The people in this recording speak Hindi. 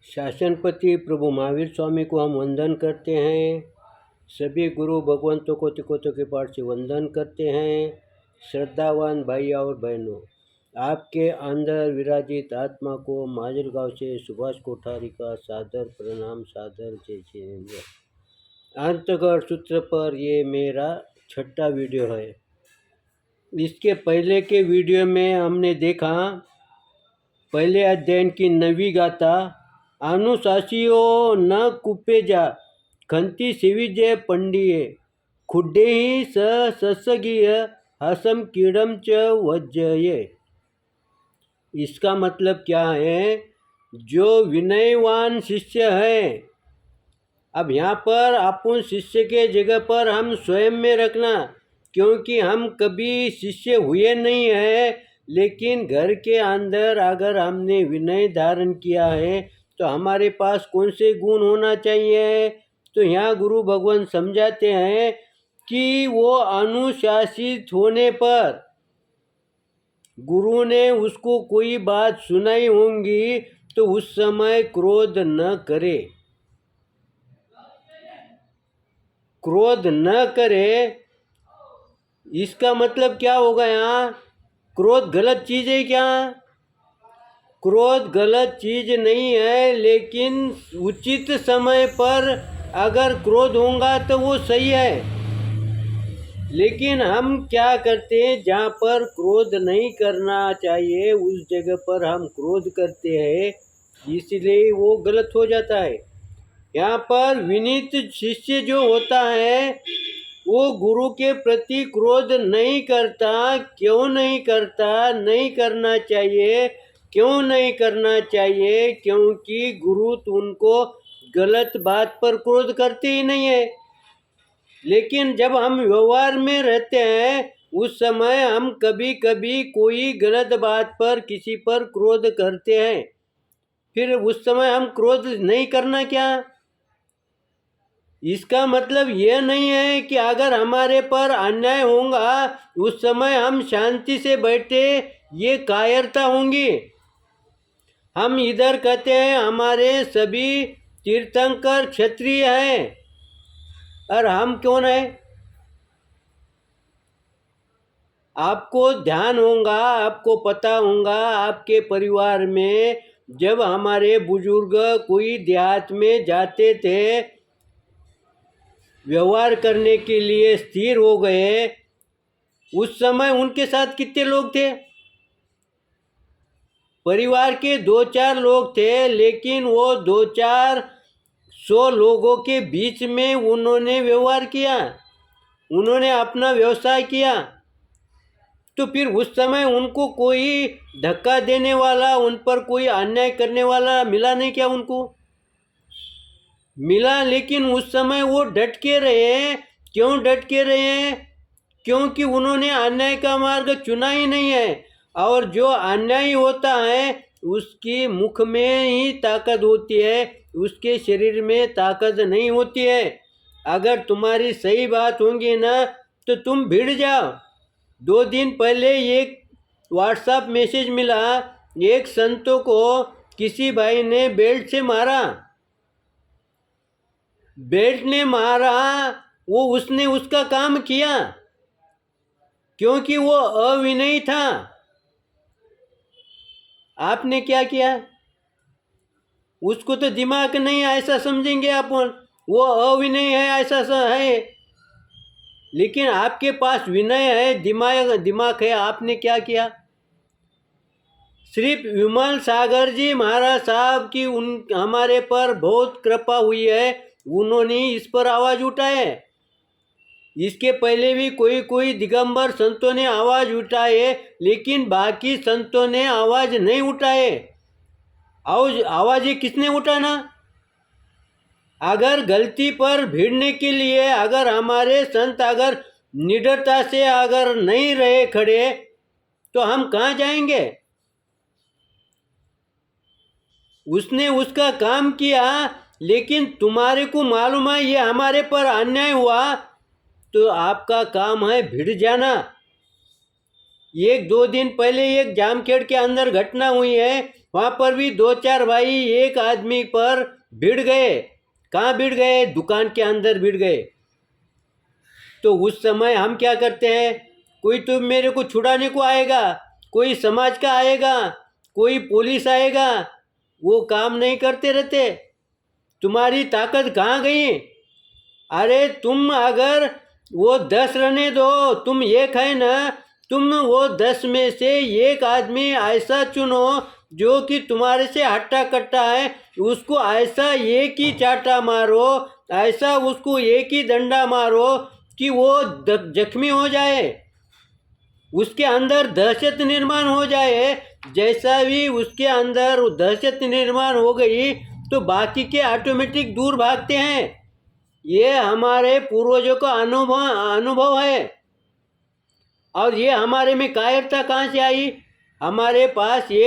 शासनपति प्रभु महावीर स्वामी को हम वंदन करते हैं। सभी गुरु भगवंतों को तिकोतों के पाठ से वंदन करते हैं। श्रद्धावान भाई और बहनों, आपके अंदर विराजित आत्मा को माजलगांव से सुभाष कोठारी का सादर प्रणाम, सादर जय जय। अंतगढ़ सूत्र पर ये मेरा छठा वीडियो है। इसके पहले के वीडियो में हमने देखा पहले अध्ययन की 9वीं गाथा, अनुशासियो न कुपेजा खंती सिविजय पंडिये खुड्डे ही ससगीय हसम कीड़म च वज्जये। इसका मतलब क्या है? जो विनयवान शिष्य है, अब यहाँ पर अपन शिष्य के जगह पर हम स्वयं में रखना, क्योंकि हम कभी शिष्य हुए नहीं है। लेकिन घर के अंदर अगर हमने विनय धारण किया है तो हमारे पास कौन से गुण होना चाहिए? तो यहाँ गुरु भगवान समझाते हैं कि वो अनुशासित होने पर गुरु ने उसको कोई बात सुनाई होंगी तो उस समय क्रोध न करे, क्रोध न करे। इसका मतलब क्या होगा? यहाँ क्रोध गलत चीज़ है क्या? क्रोध गलत चीज़ नहीं है, लेकिन उचित समय पर अगर क्रोध होगा तो वो सही है। लेकिन हम क्या करते हैं, जहाँ पर क्रोध नहीं करना चाहिए उस जगह पर हम क्रोध करते हैं, इसलिए वो गलत हो जाता है। यहाँ पर विनीत शिष्य जो होता है वो गुरु के प्रति क्रोध नहीं करता। क्यों नहीं करता? नहीं करना चाहिए। क्यों नहीं करना चाहिए? क्योंकि गुरु तो उनको गलत बात पर क्रोध करते ही नहीं है। लेकिन जब हम व्यवहार में रहते हैं उस समय हम कभी कभी कोई गलत बात पर किसी पर क्रोध करते हैं, फिर उस समय हम क्रोध नहीं करना क्या? इसका मतलब ये नहीं है कि अगर हमारे पर अन्याय होगा उस समय हम शांति से बैठे, ये कायरता होंगी। हम इधर कहते हैं हमारे सभी तीर्थंकर क्षत्रिय हैं, और हम कौन है? आपको ध्यान होगा, आपको पता होगा, आपके परिवार में जब हमारे बुजुर्ग कोई देहात में जाते थे, व्यवहार करने के लिए स्थिर हो गए, उस समय उनके साथ कितने लोग थे? परिवार के 2-4 लोग थे, लेकिन वो 200-400 लोगों के बीच में उन्होंने व्यवहार किया, उन्होंने अपना व्यवसाय किया। तो फिर उस समय उनको कोई धक्का देने वाला, उन पर कोई अन्याय करने वाला मिला नहीं क्या? उनको मिला, लेकिन उस समय वो डट के रहे। क्यों डट के रहे? क्योंकि उन्होंने अन्याय का मार्ग चुना ही नहीं है। और जो अन्यायी होता है उसकी मुख में ही ताकत होती है, उसके शरीर में ताकत नहीं होती है। अगर तुम्हारी सही बात होगी ना तो तुम भिड़ जाओ। 2 दिन पहले एक व्हाट्सएप मैसेज मिला, एक संतों को किसी भाई ने बेल्ट से मारा, बेल्ट ने मारा, वो उसने उसका काम किया क्योंकि वो अविनयी था। आपने क्या किया? उसको तो दिमाग नहीं ऐसा समझेंगे अपन, वो अविनयी है ऐसा है। लेकिन आपके पास विनय है, दिमाग है। आपने क्या किया? सिर्फ विमल सागर जी महाराज साहब की हमारे पर बहुत कृपा हुई है, उन्होंने इस पर आवाज़ उठाए। इसके पहले भी कोई दिगंबर संतों ने आवाज़ उठाए, लेकिन बाकी संतों ने आवाज़ नहीं उठाए। आवाज़ किसने उठाना? अगर गलती पर भिड़ने के लिए अगर हमारे संत अगर निडरता से अगर नहीं रहे खड़े तो हम कहाँ जाएंगे? उसने उसका काम किया, लेकिन तुम्हारे को मालूम है ये हमारे पर अन्याय हुआ, तो आपका काम है भिड़ जाना। 1-2 दिन पहले एक जामखेड़ के अंदर घटना हुई है, वहाँ पर भी 2-4 भाई एक आदमी पर भिड़ गए। कहाँ भिड़ गए? दुकान के अंदर भिड़ गए। तो उस समय हम क्या करते हैं? कोई तो मेरे को छुड़ाने को आएगा, कोई समाज का आएगा, कोई पुलिस आएगा, वो काम नहीं करते रहते। तुम्हारी ताकत कहाँ गई? अरे तुम अगर वो 10 रहने दो, तुम एक है ना, तुम वो 10 में से एक आदमी ऐसा चुनो जो कि तुम्हारे से हट्टा कट्टा है, उसको ऐसा एक ही चाटा मारो, ऐसा उसको एक ही डंडा मारो कि वो जख्मी हो जाए, उसके अंदर दहशत निर्माण हो जाए। जैसा भी उसके अंदर दहशत निर्माण हो गई तो बाकी के ऑटोमेटिक दूर भागते हैं। ये हमारे पूर्वजों का अनुभव है। और ये हमारे में कायरता कहाँ से आई? हमारे पास ये